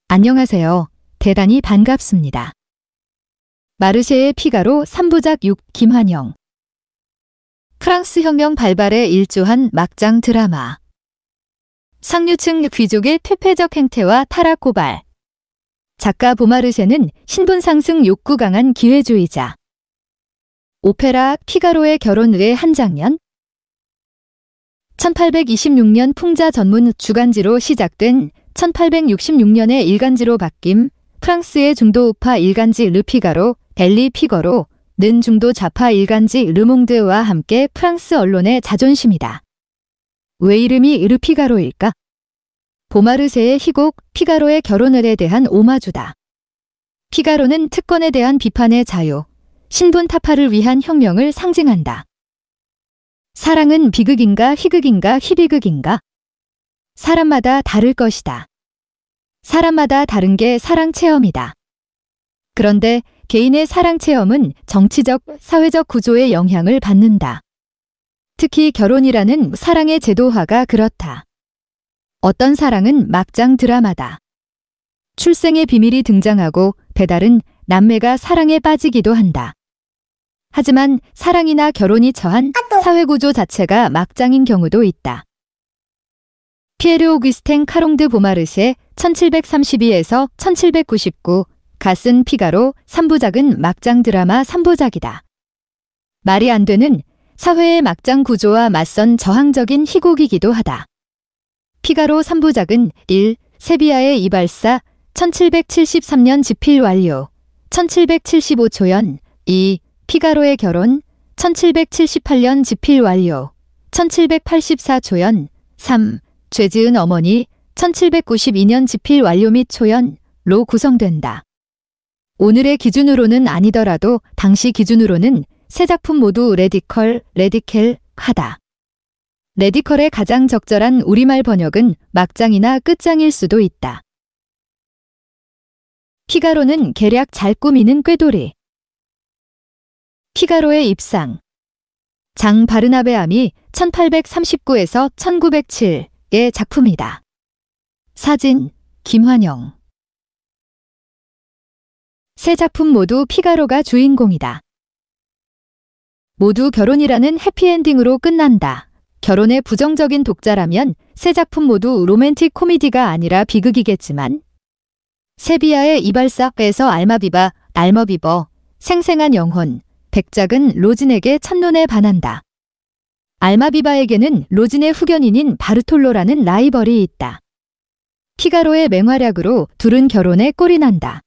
안녕하세요. 대단히 반갑습니다. 마르쉐의 피가로 3부작 6 김환영. 프랑스 혁명 발발에 일조한 막장 드라마. 상류층 귀족의 퇴폐적 행태와 타락 고발. 작가 보마르쉐는 신분 상승 욕구 강한 기회주의자. 오페라 피가로의 결혼 의의 한 장면. 1826년 풍자 전문 주간지로 시작된 1866년에 일간지로 바뀜 프랑스의 중도 우파 일간지 르 피가로, 엘리 피거로는 중도 좌파 일간지 르몽드와 함께 프랑스 언론의 자존심이다. 왜 이름이 르 피가로일까? 보마르쉐의 희곡 피가로의 결혼을에 대한 오마주다. 피가로는 특권에 대한 비판의 자유, 신분 타파를 위한 혁명을 상징한다. 사랑은 비극인가 희극인가 희비극인가? 사람마다 다를 것이다. 사람마다 다른 게 사랑 체험이다. 그런데 개인의 사랑 체험은 정치적, 사회적 구조에 영향을 받는다. 특히 결혼이라는 사랑의 제도화가 그렇다. 어떤 사랑은 막장 드라마다. 출생의 비밀이 등장하고 배달은 남매가 사랑에 빠지기도 한다. 하지만 사랑이나 결혼이 처한 사회구조 자체가 막장인 경우도 있다. 피에르 오규스탱 카롱드 보마르쉐 1732에서 1799 가슨 피가로 3부작은 막장 드라마 3부작이다. 말이 안 되는 사회의 막장 구조와 맞선 저항적인 희곡이기도 하다. 피가로 3부작은 1. 세비야의 이발사 1773년 집필 완료 1775 초연 2. 피가로의 결혼 1778년 집필 완료 1784 초연 3. 죄 지은 어머니 1792년 집필 완료 및 초연로 구성된다. 오늘의 기준으로는 아니더라도 당시 기준으로는 세 작품 모두 레디컬하다. 레디컬의 가장 적절한 우리말 번역은 막장이나 끝장일 수도 있다. 피가로는 계략 잘 꾸미는 꾀돌이. 피가로의 입상. 장 바르나베 암이 1839에서 1907의 작품이다. 사진 김환영. 세 작품 모두 피가로가 주인공이다. 모두 결혼이라는 해피엔딩으로 끝난다. 결혼에 부정적인 독자라면 세 작품 모두 로맨틱 코미디가 아니라 비극이겠지만 세비야의 이발사에서 알마비버, 생생한 영혼, 백작은 로진에게 첫눈에 반한다. 알마비바에게는 로진의 후견인인 바르톨로라는 라이벌이 있다. 피가로의 맹활약으로 둘은 결혼에 꼴이 난다.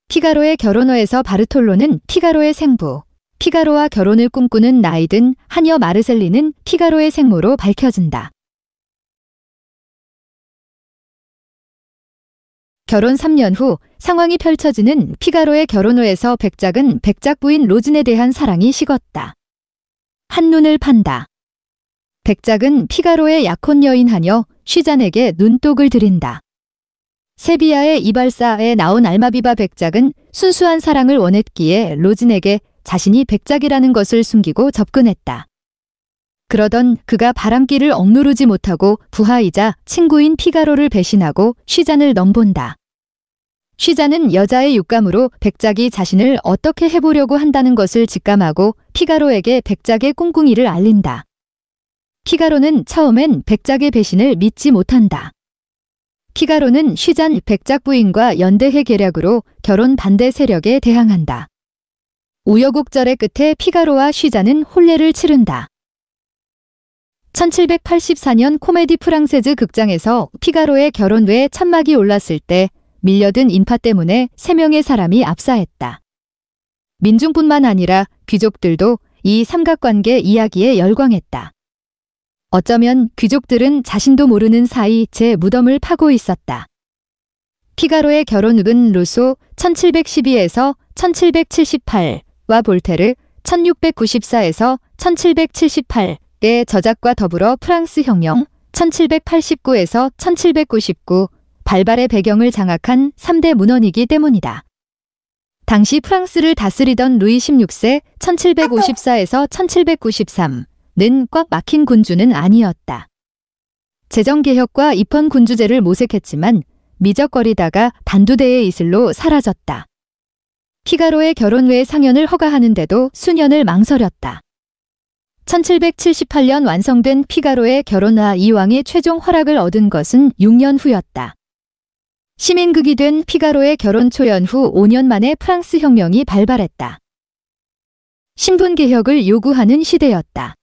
피가로의 결혼어에서 바르톨로는 피가로의 생부, 피가로와 결혼을 꿈꾸는 나이든 하녀 마르셀리는 피가로의 생모로 밝혀진다. 결혼 3년 후 상황이 펼쳐지는 피가로의 결혼호에서 백작은 백작 부인 로진에 대한 사랑이 식었다. 한눈을 판다. 백작은 피가로의 약혼 여인 하녀 쉬잔에게 눈독을 들인다. 세비야의 이발사에 나온 알마비바 백작은 순수한 사랑을 원했기에 로진에게 자신이 백작이라는 것을 숨기고 접근했다. 그러던 그가 바람길을 억누르지 못하고 부하이자 친구인 피가로를 배신하고 쉬잔을 넘본다. 쉬잔은 여자의 육감으로 백작이 자신을 어떻게 해보려고 한다는 것을 직감하고 피가로에게 백작의 꿍꿍이를 알린다. 피가로는 처음엔 백작의 배신을 믿지 못한다. 피가로는 쉬잔 백작 부인과 연대해 계략으로 결혼 반대 세력에 대항한다. 우여곡절의 끝에 피가로와 쉬잔은 혼례를 치른다. 1784년 코메디 프랑세즈 극장에서 피가로의 결혼 외에 천막이 올랐을 때 밀려든 인파 때문에 3명의 사람이 압사했다. 민중뿐만 아니라 귀족들도 이 삼각관계 이야기에 열광했다. 어쩌면 귀족들은 자신도 모르는 사이 제 무덤을 파고 있었다. 피가로의 결혼극은 루소 1712에서 1778와 볼테르 1694에서 1778의 저작과 더불어 프랑스 혁명 1789에서 1799 발발의 배경을 장악한 3대 문헌이기 때문이다. 당시 프랑스를 다스리던 루이 16세 1754에서 1793는 꽉 막힌 군주는 아니었다. 재정개혁과 입헌군주제를 모색했지만 미적거리다가 단두대의 이슬로 사라졌다. 피가로의 결혼 외 상연을 허가하는데도 수년을 망설였다. 1778년 완성된 피가로의 결혼과 이왕의 최종 허락을 얻은 것은 6년 후였다. 시민극이 된 피가로의 결혼 초연 후 5년 만에 프랑스 혁명이 발발했다. 신분개혁을 요구하는 시대였다.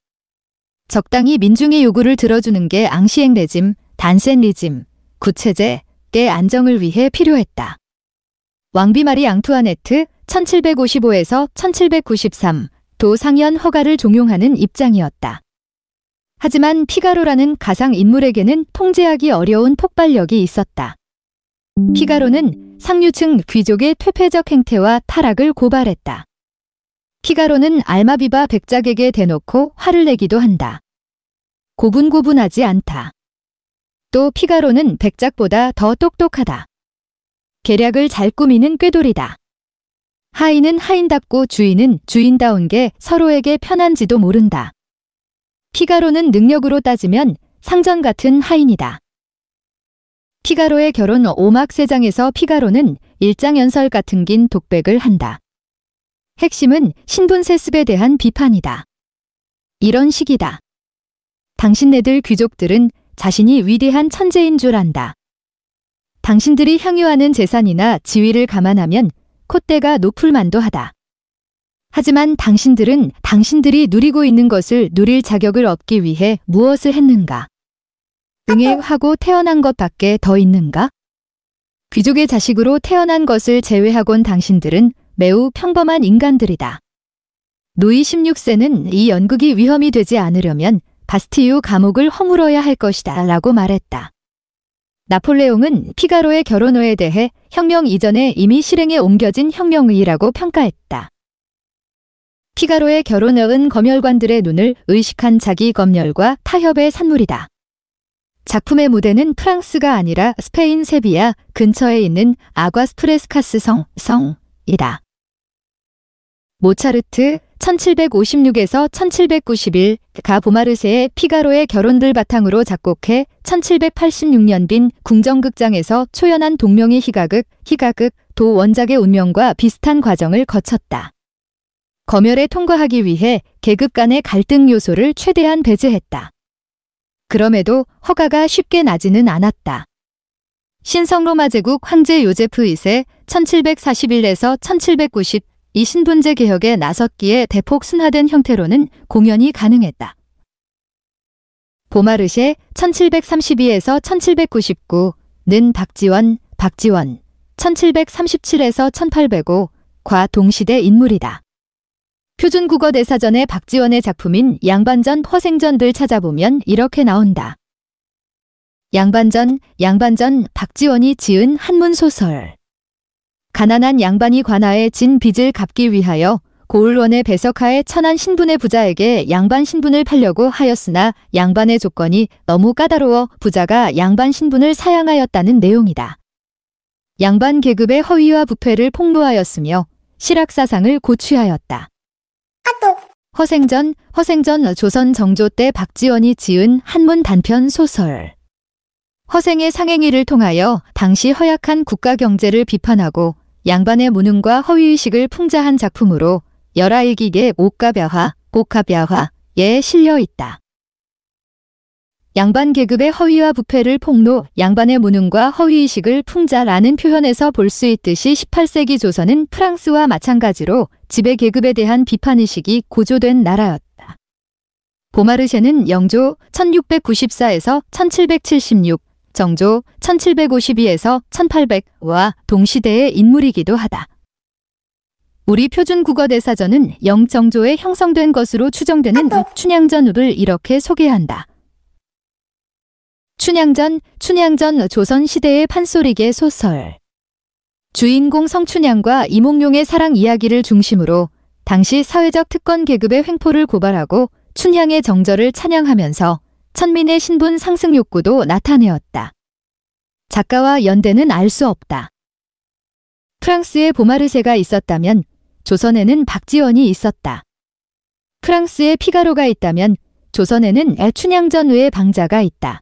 적당히 민중의 요구를 들어주는 게 앙시앵 레짐, 단센 리짐, 구체제의 안정을 위해 필요했다. 왕비 마리 앙투아네트 1755에서 1793 도 상연 허가를 종용하는 입장이었다. 하지만 피가로라는 가상 인물에게는 통제하기 어려운 폭발력이 있었다. 피가로는 상류층 귀족의 퇴폐적 행태와 타락을 고발했다. 피가로는 알마비바 백작에게 대놓고 화를 내기도 한다. 고분고분하지 않다. 또 피가로는 백작보다 더 똑똑하다. 계략을 잘 꾸미는 꾀돌이다. 하인은 하인답고 주인은 주인다운 게 서로에게 편한지도 모른다. 피가로는 능력으로 따지면 상전 같은 하인이다. 피가로의 결혼 5막 3장에서 피가로는 일장연설 같은 긴 독백을 한다. 핵심은 신분 세습에 대한 비판이다. 이런 식이다. 당신네들 귀족들은 자신이 위대한 천재인 줄 안다. 당신들이 향유하는 재산이나 지위를 감안하면 콧대가 높을 만도 하다. 하지만 당신들은 당신들이 누리고 있는 것을 누릴 자격을 얻기 위해 무엇을 했는가? 응애하고 태어난 것밖에 더 있는가? 귀족의 자식으로 태어난 것을 제외하곤 당신들은 매우 평범한 인간들이다. 루이 16세는 이 연극이 위험이 되지 않으려면 바스티유 감옥을 허물어야 할 것이다 라고 말했다. 나폴레옹은 피가로의 결혼호에 대해 혁명 이전에 이미 실행에 옮겨진 혁명의라고 평가했다. 피가로의 결혼호은 검열관들의 눈을 의식한 자기 검열과 타협의 산물이다. 작품의 무대는 프랑스가 아니라 스페인 세비야 근처에 있는 아과스프레스카스 성이다. 모차르트 1756에서 1791 가 보마르세의 피가로의 결혼을 바탕으로 작곡해 1786년 빈 궁정극장에서 초연한 동명의 희가극 도 원작의 운명과 비슷한 과정을 거쳤다. 검열에 통과하기 위해 계급 간의 갈등 요소를 최대한 배제했다. 그럼에도 허가가 쉽게 나지는 않았다. 신성로마 제국 황제 요제프 2세 1741에서 1790 이 신분제 개혁에 나섰기에 대폭 순화된 형태로는 공연이 가능했다. 보마르쉐 1732에서 1799는 박지원 1737에서 1805과 동시대 인물이다. 표준국어 대사전의 박지원의 작품인 양반전 허생전을 찾아보면 이렇게 나온다. 양반전 박지원이 지은 한문소설. 가난한 양반이 관아에 진 빚을 갚기 위하여 고을원의 배석하에 처난 신분의 부자에게 양반 신분을 팔려고 하였으나 양반의 조건이 너무 까다로워 부자가 양반 신분을 사양하였다는 내용이다. 양반 계급의 허위와 부패를 폭로하였으며 실학사상을 고취하였다. 허생전 조선 정조 때 박지원이 지은 한문 단편 소설. 허생의 상행위를 통하여 당시 허약한 국가 경제를 비판하고 양반의 무능과 허위의식을 풍자한 작품으로 열아일기계 옥가벼화에 실려 있다. 양반 계급의 허위와 부패를 폭로, 양반의 무능과 허위의식을 풍자라는 표현에서 볼 수 있듯이 18세기 조선은 프랑스와 마찬가지로 지배계급에 대한 비판의식이 고조된 나라였다. 보마르쉐는 영조 1694에서 1776, 정조 1752에서 1800와 동시대의 인물이기도 하다. 우리 표준국어대사전은 영정조에 형성된 것으로 추정되는 춘향전을 이렇게 소개한다. 춘향전 조선시대의 판소리계 소설. 주인공 성춘향과 이몽룡의 사랑 이야기를 중심으로 당시 사회적 특권 계급의 횡포를 고발하고 춘향의 정절을 찬양하면서 천민의 신분 상승 욕구도 나타내었다. 작가와 연대는 알 수 없다. 프랑스에 보마르쉐가 있었다면 조선에는 박지원이 있었다. 프랑스에 피가로가 있다면 조선에는 춘향전 외의 방자가 있다.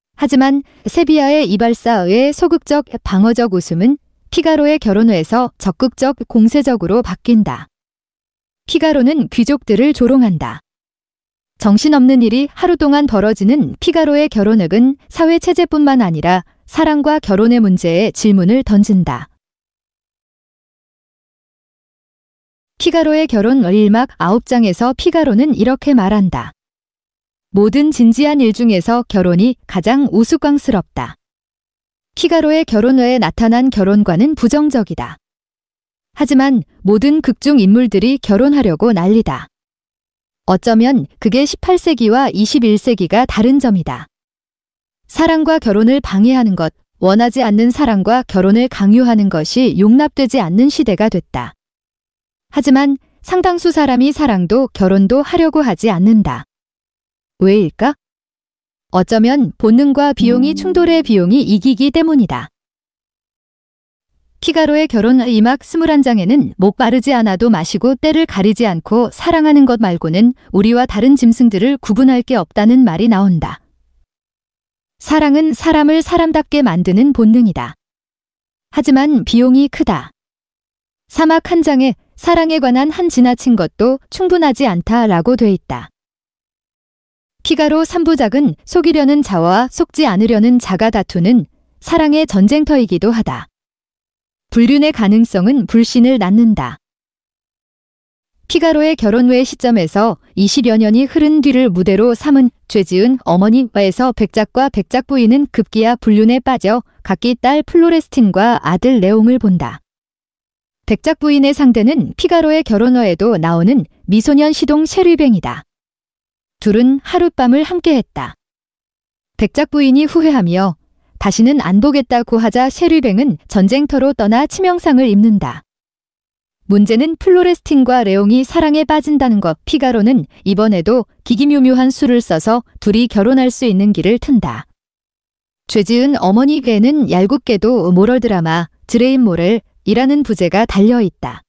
하지만 세비야의 이발사의 소극적 방어적 웃음은 피가로의 결혼 후에서 적극적 공세적으로 바뀐다. 피가로는 귀족들을 조롱한다. 정신없는 일이 하루 동안 벌어지는 피가로의 결혼극은 사회 체제뿐만 아니라 사랑과 결혼의 문제에 질문을 던진다. 피가로의 결혼 1막 9장에서 피가로는 이렇게 말한다. 모든 진지한 일 중에서 결혼이 가장 우스꽝스럽다. 피가로의 결혼 후에 나타난 결혼관은 부정적이다. 하지만 모든 극중 인물들이 결혼하려고 난리다. 어쩌면 그게 18세기와 21세기가 다른 점이다. 사랑과 결혼을 방해하는 것, 원하지 않는 사랑과 결혼을 강요하는 것이 용납되지 않는 시대가 됐다. 하지만 상당수 사람이 사랑도 결혼도 하려고 하지 않는다. 왜일까? 어쩌면 본능과 비용이 충돌해 비용이 이기기 때문이다. 피가로의 결혼 2막 21장에는 목 마르지 않아도 마시고 때를 가리지 않고 사랑하는 것 말고는 우리와 다른 짐승들을 구분할 게 없다는 말이 나온다. 사랑은 사람을 사람답게 만드는 본능이다. 하지만 비용이 크다. 사막 한 장에 사랑에 관한 한 지나친 것도 충분하지 않다라고 돼 있다. 피가로 3부작은 속이려는 자와 속지 않으려는 자가 다투는 사랑의 전쟁터이기도 하다. 불륜의 가능성은 불신을 낳는다. 피가로의 결혼 후의 시점에서 20여 년이 흐른 뒤를 무대로 삼은 죄지은 어머니와에서 백작과 백작 부인은 급기야 불륜에 빠져 각기 딸 플로레스틴과 아들 레옹을 본다. 백작 부인의 상대는 피가로의 결혼 후에도 나오는 미소년 시동 셰르뱅이다. 둘은 하룻밤을 함께했다. 백작 부인이 후회하며 다시는 안 보겠다고 하자 셰르뱅은 전쟁터로 떠나 치명상을 입는다. 문제는 플로레스틴과 레옹이 사랑에 빠진다는 것. 피가로는 이번에도 기기묘묘한 수를 써서 둘이 결혼할 수 있는 길을 튼다. 죄지은 어머니에는 얄궂게도 모럴 드라마 드레인 모렐이라는 부제가 달려있다.